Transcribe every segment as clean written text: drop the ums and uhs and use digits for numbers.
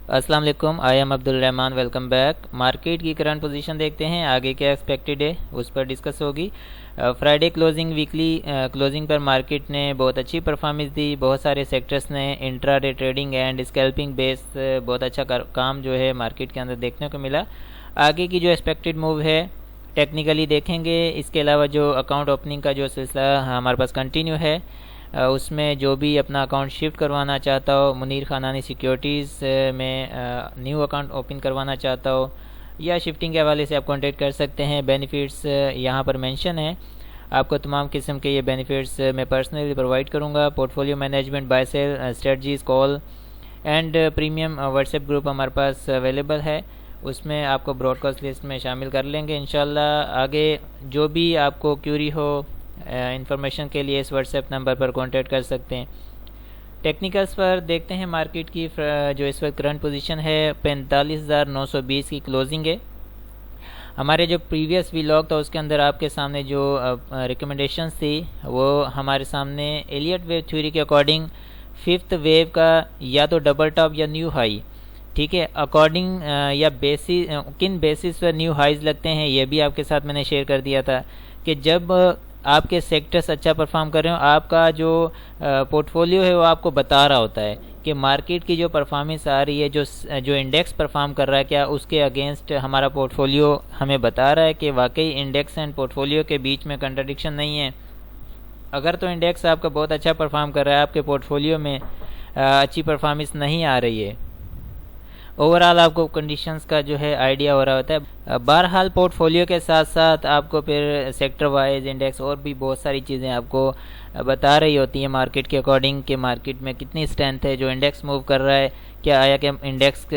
अस्सलाम वालेकुम, I am Abdul Rahman. Welcome back. Market की करंट पोजीशन देखते हैं, आगे क्या एक्सपेक्टेड है उस पर डिस्कस होगी। फ्राइडे क्लोजिंग, वीकली क्लोजिंग पर मार्केट ने बहुत अच्छी परफॉर्मेंस दी। बहुत सारे सेक्टर्स ने intraday trading and scalping base बहुत अच्छा काम जो है मार्केट के अंदर देखने को मिला। आगे की जो एक्सपेक्टेड मूव है टेक्निकली देखेंगे। इसके अलावा जो अकाउंट ओपनिंग का जो सिलसिला हमारे पास कंटिन्यू है, उसमें जो भी अपना अकाउंट शिफ्ट करवाना चाहता हो, मुनीर खानानी सिक्योरिटीज़ में न्यू अकाउंट ओपन करवाना चाहता हो या शिफ्टिंग के हवाले से आप कांटेक्ट कर सकते हैं। बेनिफिट्स यहाँ पर मेंशन है, आपको तमाम किस्म के ये बेनिफिट्स मैं पर्सनली प्रोवाइड करूँगा। Portfolio management, buy sell strategies, call and premium WhatsApp group हमारे पास अवेलेबल है, उसमें आपको ब्रॉडकास्ट लिस्ट में शामिल कर लेंगे इंशाल्लाह। आगे जो भी आपको क्यूरी हो इंफॉर्मेशन के लिए इस व्हाट्सएप नंबर पर कांटेक्ट कर सकते हैं। टेक्निकल्स पर देखते हैं मार्केट की जो इस वक्त करंट पोजीशन है 45,920 की क्लोजिंग है। हमारे जो प्रीवियस व्लॉग था उसके अंदर आपके सामने जो रिकमेंडेशंस थी वो हमारे सामने एलियट वेव थ्योरी के अकॉर्डिंग फिफ्थ वेव का या तो डबल टॉप या न्यू हाई, ठीक है, अकॉर्डिंग या बेसिस किन बेसिस पर न्यू हाइज लगते हैं ये भी आपके साथ मैंने शेयर कर दिया था कि जब आपके सेक्टर्स अच्छा परफॉर्म कर रहे हो, आपका जो पोर्टफोलियो है वो आपको बता रहा होता है कि मार्केट की जो परफॉर्मेंस आ रही है, जो इंडेक्स परफॉर्म कर रहा है, क्या उसके अगेंस्ट हमारा पोर्टफोलियो हमें बता रहा है कि वाकई इंडेक्स एंड पोर्टफोलियो के बीच में कंट्राडिक्शन नहीं है। अगर तो इंडेक्स आपका बहुत अच्छा परफॉर्म कर रहा है, आपके पोर्टफोलियो में अच्छी परफॉर्मेंस नहीं आ रही है, ओवरऑल आपको कंडीशंस का जो है आइडिया हो रहा होता है। बहरहाल पोर्टफोलियो के साथ साथ आपको फिर सेक्टर वाइज इंडेक्स और भी बहुत सारी चीज़ें आपको बता रही होती हैं मार्केट के अकॉर्डिंग कि मार्केट में कितनी स्ट्रेंथ है, जो इंडेक्स मूव कर रहा है क्या आया कि इंडेक्स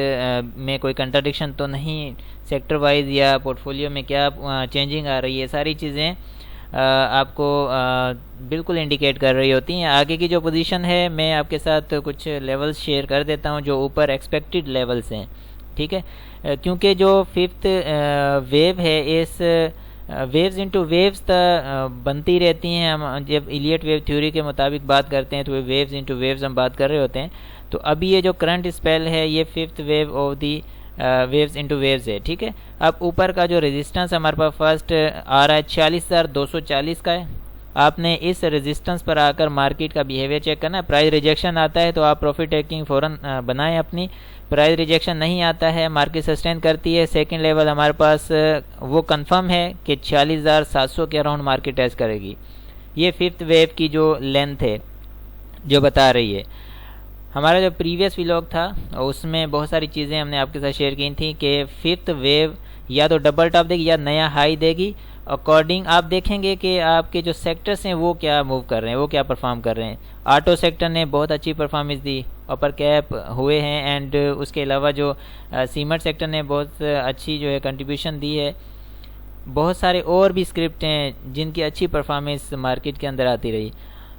में कोई कंट्राडिक्शन तो नहीं, सेक्टर वाइज या पोर्टफोलियो में क्या चेंजिंग आ रही है, सारी चीज़ें आपको बिल्कुल इंडिकेट कर रही होती हैं। आगे की जो पोजीशन है मैं आपके साथ कुछ लेवल्स शेयर कर देता हूं जो ऊपर एक्सपेक्टेड लेवल्स हैं, ठीक है, क्योंकि जो फिफ्थ वेव है इस वेव्स इनटू वेव्स बनती रहती हैं। हम जब इलियट वेव थ्योरी के मुताबिक बात करते हैं तो वेव्स इनटू वेव्स हम बात कर रहे होते हैं। तो अभी ये जो करंट स्पेल है ये fifth wave of the waves into waves है, ठीक है। अब ऊपर का जो रेजिस्टेंस हमारे पास फर्स्ट आ रहा है 46,240 का है। आपने इस रेजिस्टेंस पर आकर मार्केट का बिहेवियर चेक करना है। प्राइस रिजेक्शन आता है तो आप प्रॉफिट टेकिंग फ़ौरन बनाएं अपनी। प्राइस रिजेक्शन नहीं आता है, मार्केट सस्टेन करती है, सेकंड लेवल हमारे पास वो कंफर्म है कि 46,700 के अराउंड मार्केट टेस्ट करेगी। ये फिफ्थ वेव की जो लेंथ है जो बता रही है। हमारा जो प्रीवियस व्लॉग था उसमें बहुत सारी चीज़ें हमने आपके साथ शेयर की थी कि फिफ्थ वेव या तो डबल टॉप देगी या नया हाई देगी। अकॉर्डिंग आप देखेंगे कि आपके जो सेक्टर्स हैं वो क्या मूव कर रहे हैं, वो क्या परफॉर्म कर रहे हैं। ऑटो सेक्टर ने बहुत अच्छी परफॉर्मेंस दी, अपर कैप हुए हैं, एंड उसके अलावा जो सीमेंट सेक्टर ने बहुत अच्छी जो है कंट्रीब्यूशन दी है। बहुत सारे और भी स्क्रिप्ट हैं जिनकी अच्छी परफॉर्मेंस मार्केट के अंदर आती रही।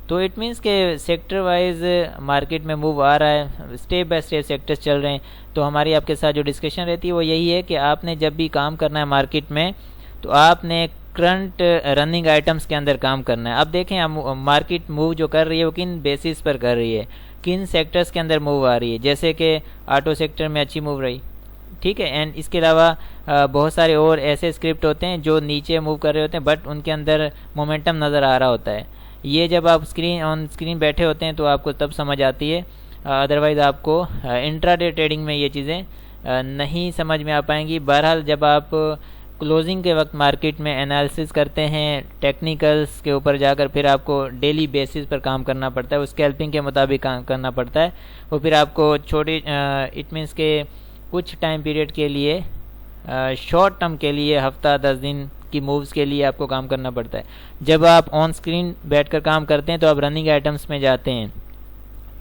तो इट मीन्स के सेक्टर वाइज मार्केट में मूव आ रहा है, स्टेप बाय स्टेप सेक्टर्स चल रहे हैं। तो हमारी आपके साथ जो डिस्कशन रहती है वो यही है कि आपने जब भी काम करना है मार्केट में तो आपने करंट रनिंग आइटम्स के अंदर काम करना है। अब देखें मार्केट मूव जो कर रही है वो किन बेसिस पर कर रही है, किन सेक्टर्स के अंदर मूव आ रही है। जैसे कि ऑटो सेक्टर में अच्छी मूव रही, ठीक है, एंड इसके अलावा बहुत सारे और ऐसे स्क्रिप्ट होते हैं जो नीचे मूव कर रहे होते हैं बट उनके अंदर मोमेंटम नज़र आ रहा होता है। ये जब आप ऑन स्क्रीन बैठे होते हैं तो आपको तब समझ आती है, अदरवाइज़ आपको इंट्राडे ट्रेडिंग में ये चीज़ें नहीं समझ में आ पाएंगी। बहरहाल जब आप क्लोजिंग के वक्त मार्केट में एनालिसिस करते हैं टेक्निकल्स के ऊपर जाकर, फिर आपको डेली बेसिस पर काम करना पड़ता है, उस स्कैल्पिंग के मुताबिक काम करना पड़ता है। वो फिर आपको छोटी इट मीन्स के कुछ टाइम पीरियड के लिए, शॉर्ट टर्म के लिए, हफ्ता 10 दिन की मूव्स के लिए आपको काम करना पड़ता है। जब आप ऑन स्क्रीन बैठकर काम करते हैं तो आप रनिंग आइटम्स में जाते हैं,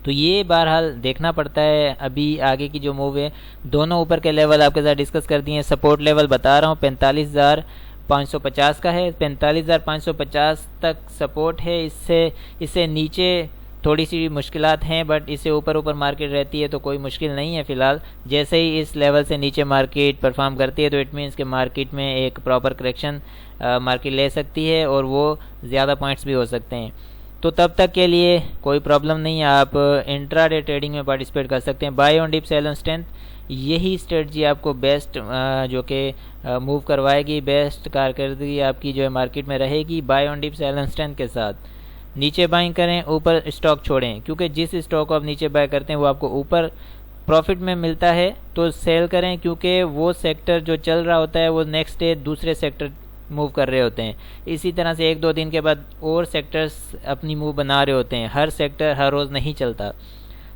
तो ये बहरहाल देखना पड़ता है। अभी आगे की जो मूव है, दोनों ऊपर के लेवल आपके साथ डिस्कस कर दिए हैं। सपोर्ट लेवल बता रहा हूँ 45,550 का है, 45,550 तक सपोर्ट है। इससे नीचे थोड़ी सी मुश्किलात हैं, बट इससे ऊपर मार्केट रहती है तो कोई मुश्किल नहीं है फ़िलहाल। जैसे ही इस लेवल से नीचे मार्केट परफॉर्म करती है तो इट मीन्स कि मार्केट में एक प्रॉपर करेक्शन मार्केट ले सकती है और वो ज़्यादा पॉइंट्स भी हो सकते हैं। तो तब तक के लिए कोई प्रॉब्लम नहीं है, आप इंट्राडे ट्रेडिंग में पार्टिसिपेट कर सकते हैं। Buy on dip sell on strength, यही स्ट्रेटजी आपको बेस्ट जो कि मूव करवाएगी, बेस्ट कारकर्दगी आपकी जो है मार्केट में रहेगी। Buy on dip sell on strength के साथ नीचे बाइंग करें, ऊपर स्टॉक छोड़ें, क्योंकि जिस स्टॉक को आप नीचे बाय करते हैं वो आपको ऊपर प्रॉफिट में मिलता है तो सेल करें, क्योंकि वो सेक्टर जो चल रहा होता है वो नेक्स्ट डे दूसरे सेक्टर मूव कर रहे होते हैं। इसी तरह से 1-2 दिन के बाद और सेक्टर्स अपनी मूव बना रहे होते हैं, हर सेक्टर हर रोज़ नहीं चलता।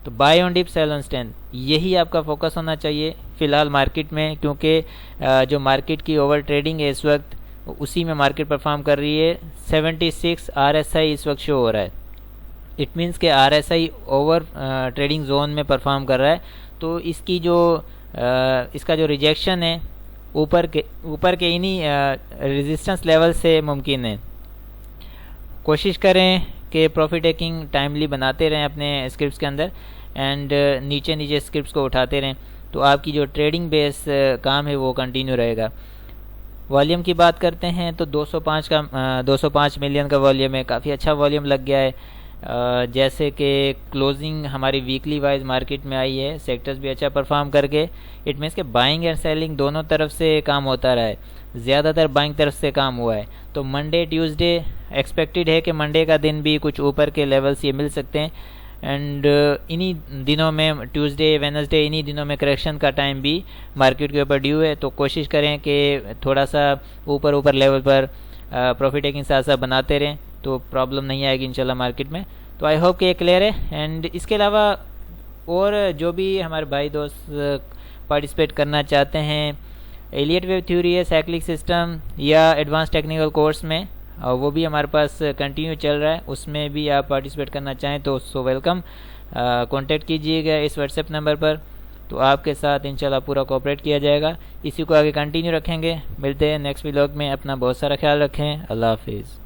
तो buy on dip sell on strength, यही आपका फोकस होना चाहिए फ़िलहाल मार्केट में, क्योंकि जो मार्केट की ओवर ट्रेडिंग है इस वक्त उसी में मार्केट परफॉर्म कर रही है। 76 RSI इस वक्त शो हो रहा है, इट मीन्स के RSI ओवर ट्रेडिंग जोन में परफॉर्म कर रहा है। तो इसकी जो इसका जो रिजेक्शन है ऊपर के इन्हीं रेजिस्टेंस लेवल से मुमकिन है। कोशिश करें कि प्रॉफिट टेकिंग टाइमली बनाते रहें अपने स्क्रिप्ट्स के अंदर, एंड नीचे स्क्रिप्ट्स को उठाते रहें, तो आपकी जो ट्रेडिंग बेस काम है वो कंटिन्यू रहेगा। वॉल्यूम की बात करते हैं तो 205 मिलियन का वॉल्यूम है, काफ़ी अच्छा वॉल्यूम लग गया है। जैसे कि क्लोजिंग हमारी वीकली वाइज मार्केट में आई है, सेक्टर्स भी अच्छा परफॉर्म करके, इट मीन्स के बाइंग एंड सेलिंग दोनों तरफ से काम होता रहा है, ज़्यादातर बाइंग तरफ से काम हुआ है। तो मंडे ट्यूसडे एक्सपेक्टेड है कि मंडे का दिन भी कुछ ऊपर के लेवल्स ये मिल सकते हैं, एंड इन्हीं दिनों में ट्यूसडे वेडनेसडे इन्हीं दिनों में करेक्शन का टाइम भी मार्केट के ऊपर ड्यू है। तो कोशिश करें कि थोड़ा सा ऊपर लेवल पर प्रॉफिट टेकिंग साथ साथ बनाते रहें, तो प्रॉब्लम नहीं आएगी इंशाल्लाह मार्केट में। तो आई होप कि ये क्लियर है। एंड इसके अलावा और जो भी हमारे भाई दोस्त पार्टिसिपेट करना चाहते हैं एलियट वेव थ्योरी है, साइक्लिक सिस्टम या एडवांस टेक्निकल कोर्स में, और वो भी हमारे पास कंटिन्यू चल रहा है, उसमें भी आप पार्टिसिपेट करना चाहें तो सो वेलकम। कांटेक्ट कीजिएगा इस व्हाट्सएप नंबर पर, तो आपके साथ इंशाल्लाह पूरा कोऑपरेट किया जाएगा। इसी को आगे कंटिन्यू रखेंगे। मिलते हैं नेक्स्ट व्लॉग में, अपना बहुत सारा ख्याल रखें। अल्लाह हाफिज़।